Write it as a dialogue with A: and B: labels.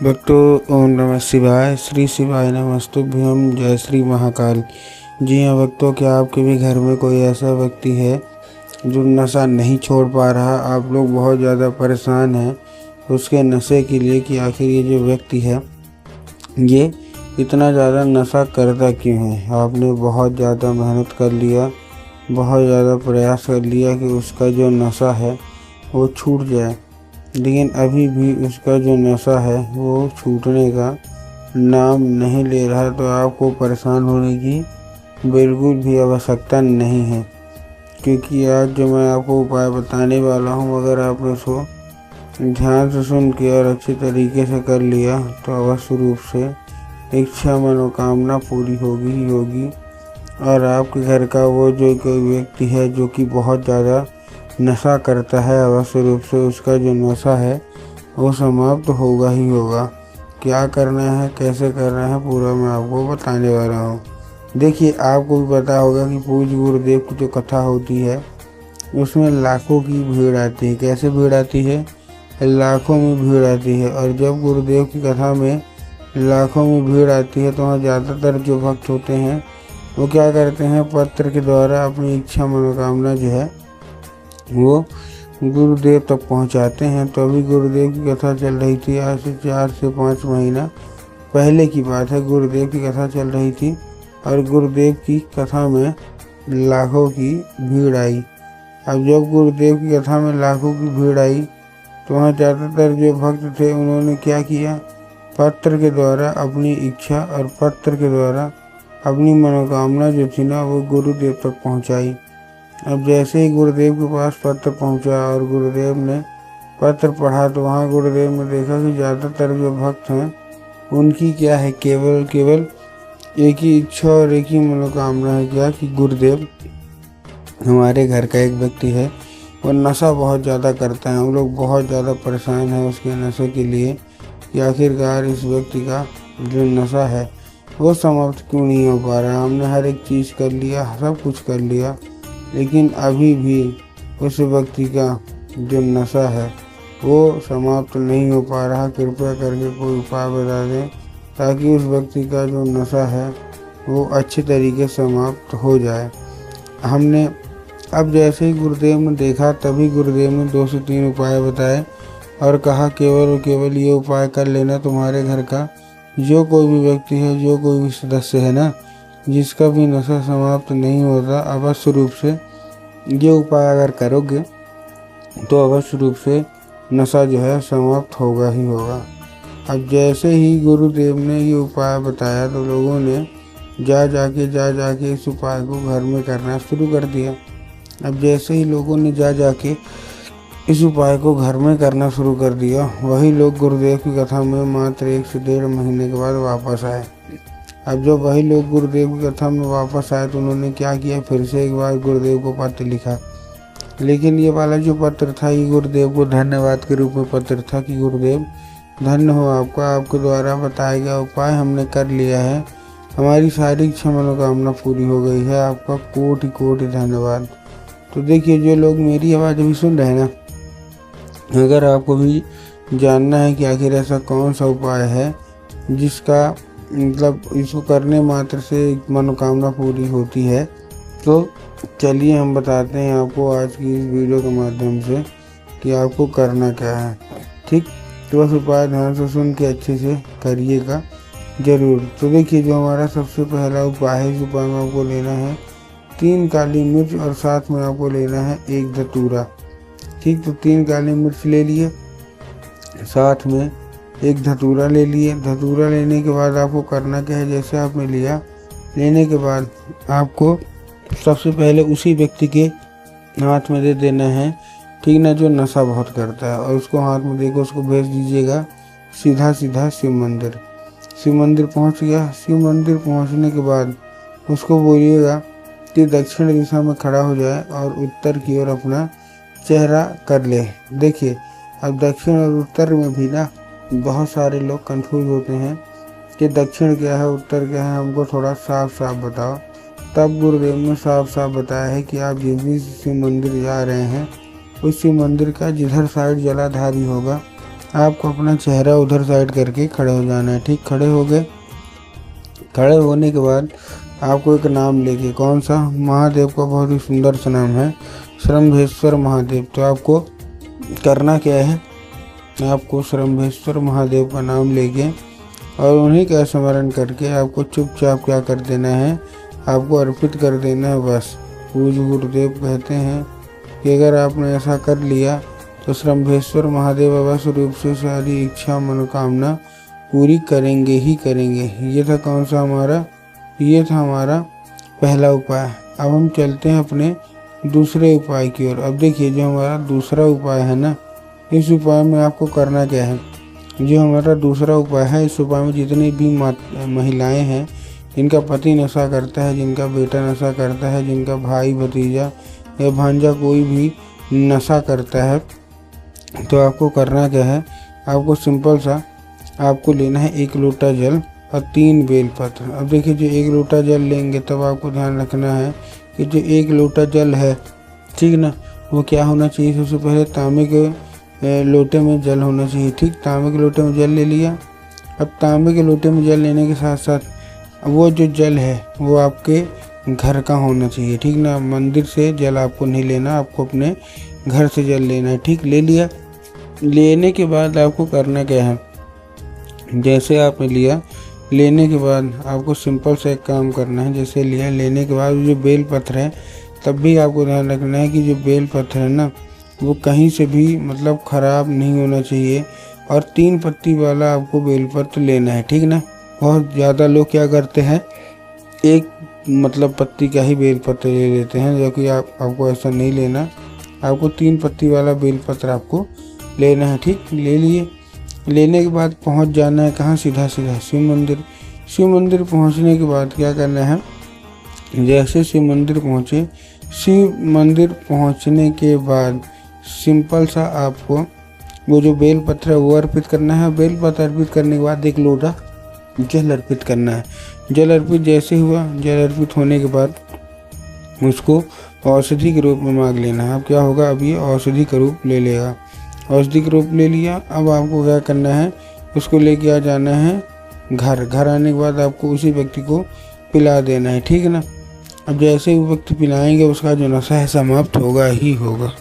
A: भक्तों, ओम नमः शिवाय। श्री शिवाय नमस्तुभ्यम। जय श्री महाकाल। जी हाँ भक्तों, क्या आपके भी घर में कोई ऐसा व्यक्ति है जो नशा नहीं छोड़ पा रहा? आप लोग बहुत ज़्यादा परेशान हैं उसके नशे के लिए कि आखिर ये जो व्यक्ति है ये इतना ज़्यादा नशा करता क्यों है। आपने बहुत ज़्यादा मेहनत कर लिया, बहुत ज़्यादा प्रयास कर लिया कि उसका जो नशा है वो छूट जाए, लेकिन अभी भी उसका जो नशा है वो छूटने का नाम नहीं ले रहा। तो आपको परेशान होने की बिल्कुल भी आवश्यकता नहीं है, क्योंकि आज जो मैं आपको उपाय बताने वाला हूँ, अगर आपने उसको ध्यान से सुन के और अच्छे तरीके से कर लिया तो अवश्य रूप से इच्छा मनोकामना पूरी होगी ही होगी। और आपके घर का वो जो कोई व्यक्ति है जो कि बहुत ज़्यादा नशा करता है, अवश्य रूप से उसका जो नशा है वो समाप्त होगा ही होगा। क्या करना है, कैसे करना है, पूरा मैं आपको बताने वाला हूँ। देखिए, आपको भी पता होगा कि पूज्य गुरुदेव की जो कथा होती है उसमें लाखों की भीड़ आती है। कैसे भीड़ आती है? लाखों में भीड़ आती है। और जब गुरुदेव की कथा में लाखों में भीड़ आती है तो वहाँ ज़्यादातर जो भक्त होते हैं वो क्या करते हैं, पत्र के द्वारा अपनी इच्छा मनोकामना जो है वो गुरुदेव तक पहुंचाते हैं। तो अभी गुरुदेव की कथा चल रही थी, आज से 4 से 5 महीना पहले की बात है। गुरुदेव की कथा चल रही थी और गुरुदेव की कथा में लाखों की भीड़ आई। अब जब गुरुदेव की कथा में लाखों की भीड़ आई तो वहाँ ज़्यादातर जो भक्त थे उन्होंने क्या किया, पत्र के द्वारा अपनी इच्छा और पत्र के द्वारा अपनी मनोकामना जो थी ना वो गुरुदेव तक पहुँचाई। अब जैसे ही गुरुदेव के पास पत्र पहुंचा और गुरुदेव ने पत्र पढ़ा तो वहाँ गुरुदेव ने देखा कि ज़्यादातर जो भक्त हैं उनकी क्या है, केवल एक ही इच्छा और एक ही मनोकामना है, क्या कि गुरुदेव, हमारे घर का एक व्यक्ति है वो नशा बहुत ज़्यादा करता है, हम लोग बहुत ज़्यादा परेशान हैं उसके नशे के लिए कि आखिरकार इस व्यक्ति का जो नशा है वो समाप्त क्यों नहीं हो पा रहा। हमने हर एक चीज़ कर लिया, सब कुछ कर लिया, लेकिन अभी भी उस व्यक्ति का जो नशा है वो समाप्त नहीं हो पा रहा। कृपया करके कोई उपाय बता दें ताकि उस व्यक्ति का जो नशा है वो अच्छे तरीके से समाप्त हो जाए। हमने अब जैसे ही गुरुदेव ने देखा तभी गुरुदेव ने 2 से 3 उपाय बताए और कहा केवल और केवल ये उपाय कर लेना, तुम्हारे घर का जो कोई भी व्यक्ति है, जो कोई भी सदस्य है ना, जिसका भी नशा समाप्त नहीं होता, अवश्य रूप से ये उपाय अगर करोगे तो अवश्य रूप से नशा जो है समाप्त होगा ही होगा। अब जैसे ही गुरुदेव ने ये उपाय बताया तो लोगों ने जा जाके इस उपाय को घर में करना शुरू कर दिया। अब जैसे ही लोगों ने जा के इस उपाय को घर में करना शुरू कर दिया, वही लोग गुरुदेव की कथा में मात्र 1 से 1.5 महीने के बाद वापस आए। अब जब वही लोग गुरुदेव की कथा में वापस आए तो उन्होंने क्या किया, फिर से एक बार गुरुदेव को पत्र लिखा। लेकिन ये वाला जो पत्र था ये गुरुदेव को धन्यवाद के रूप में पत्र था कि गुरुदेव धन्य हो आपका, आपके द्वारा बताया गया उपाय हमने कर लिया है, हमारी सारी इच्छा मनोकामना पूरी हो गई है, आपका कोटि कोटि धन्यवाद। तो देखिए, जो लोग मेरी आवाज़ अभी सुन रहे हैं ना, अगर आपको भी जानना है कि आखिर ऐसा कौन सा उपाय है जिसका मतलब इसको करने मात्र से मनोकामना पूरी होती है, तो चलिए हम बताते हैं आपको आज की इस वीडियो के माध्यम से कि आपको करना क्या है। ठीक, तो बस उपाय ध्यान से सुन के अच्छे से करिएगा ज़रूर। तो देखिए, जो हमारा सबसे पहला उपाय है, इस उपाय में आपको लेना है 3 काली मिर्च और साथ में आपको लेना है 1 धतूरा। ठीक, तो 3 काली मिर्च ले लिए, साथ में 1 धतूरा ले लिए। धतूरा लेने के बाद आपको करना क्या है, जैसे आपने लिया, लेने के बाद आपको सबसे पहले उसी व्यक्ति के हाथ में दे देना है, ठीक ना, जो नशा बहुत करता है, और उसको हाथ में देकर उसको भेज दीजिएगा सीधा शिव मंदिर। शिव मंदिर पहुँच गया। शिव मंदिर पहुँचने के बाद उसको बोलिएगा कि दक्षिण दिशा में खड़ा हो जाए और उत्तर की ओर अपना चेहरा कर ले। देखिए, अब दक्षिण और उत्तर में भी ना बहुत सारे लोग कंफ्यूज होते हैं कि दक्षिण क्या है, उत्तर क्या है, हमको थोड़ा साफ साफ बताओ। तब गुरुदेव ने साफ साफ बताया है कि आप जिस भी शिव मंदिर जा रहे हैं उस शिव मंदिर का जिधर साइड जलाधारी होगा आपको अपना चेहरा उधर साइड करके खड़े हो जाना है। ठीक, खड़े हो गए। खड़े होने के बाद आपको एक नाम लेके, कौन सा, महादेव का बहुत ही सुंदर सा नाम है, श्रम्भेश्वर महादेव। तो आपको करना क्या है, आपको श्रम्भेश्वर महादेव का नाम लेके और उन्हीं का स्मरण करके आपको चुपचाप क्या कर देना है, आपको अर्पित कर देना है बस। पूज्य गुरुदेव कहते हैं कि अगर आपने ऐसा कर लिया तो श्रम्भेश्वर महादेव अवश्य रूप से सारी इच्छा मनोकामना पूरी करेंगे ही करेंगे। ये था कौन सा हमारा, ये था हमारा पहला उपाय। अब हम चलते हैं अपने दूसरे उपाय की ओर। अब देखिए, जो हमारा दूसरा उपाय है ना, इस उपाय में आपको करना क्या है, जो हमारा दूसरा उपाय है, इस उपाय में जितनी भी महिलाएं हैं जिनका पति नशा करता है, जिनका बेटा नशा करता है, जिनका भाई भतीजा या भांजा कोई भी नशा करता है, तो आपको करना क्या है, आपको सिंपल सा आपको लेना है 1 लोटा जल और 3 बेलपत्र। अब देखिए, जो 1 लोटा जल लेंगे तब आपको ध्यान रखना है कि जो 1 लोटा जल है, ठीक ना, वो क्या होना चाहिए, सबसे पहले तांबे के लोटे में जल होना चाहिए। ठीक, तांबे के लोटे में जल ले लिया। अब तांबे के लोटे में जल लेने के साथ साथ वो जो जल है वो आपके घर का होना चाहिए। ठीक ना, मंदिर से जल आपको नहीं लेना, आपको अपने घर से जल लेना है। ठीक, ले लिया। लेने के बाद आपको करना क्या है, जैसे आपने लिया, लेने के बाद आपको सिंपल से एक काम करना है। जैसे लिया, लेने के बाद जो बेल पत्र है, तब भी आपको ध्यान रखना है कि जो बेल पत्र है ना, वो कहीं से भी मतलब ख़राब नहीं होना चाहिए और 3 पत्ती वाला आपको बेल पत्र लेना है। ठीक ना, बहुत ज़्यादा लोग क्या करते हैं, एक मतलब पत्ती का ही बेल पत्र ले लेते हैं, जो कि आपको ऐसा नहीं लेना। आपको 3 पत्ती वाला बेल पत्र आपको लेना है। ठीक, ले लिए। लेने के बाद पहुंच जाना है कहाँ, सीधा सीधा शिव मंदिर। शिव मंदिर पहुंचने के बाद क्या करना है, जैसे शिव मंदिर पहुँचे, शिव मंदिर पहुंचने के बाद सिंपल सा आपको वो जो बेल पत्र है वो अर्पित करना है। बेल पत्र अर्पित करने के बाद 1 लोटा जल अर्पित करना है। जल अर्पित जैसे हुआ, जल अर्पित होने के बाद उसको औषधि के रूप में मांग लेना है। अब क्या होगा, अब ये औषधि का रूप ले लेगा। औषधि का रूप ले लिया। अब आपको क्या करना है, उसको लेके आ जाना है घर। घर आने के बाद आपको उसी व्यक्ति को पिला देना है। ठीक है ना। अब जैसे ही वो व्यक्ति पिलाएंगे, उसका जो नशा है समाप्त होगा ही होगा।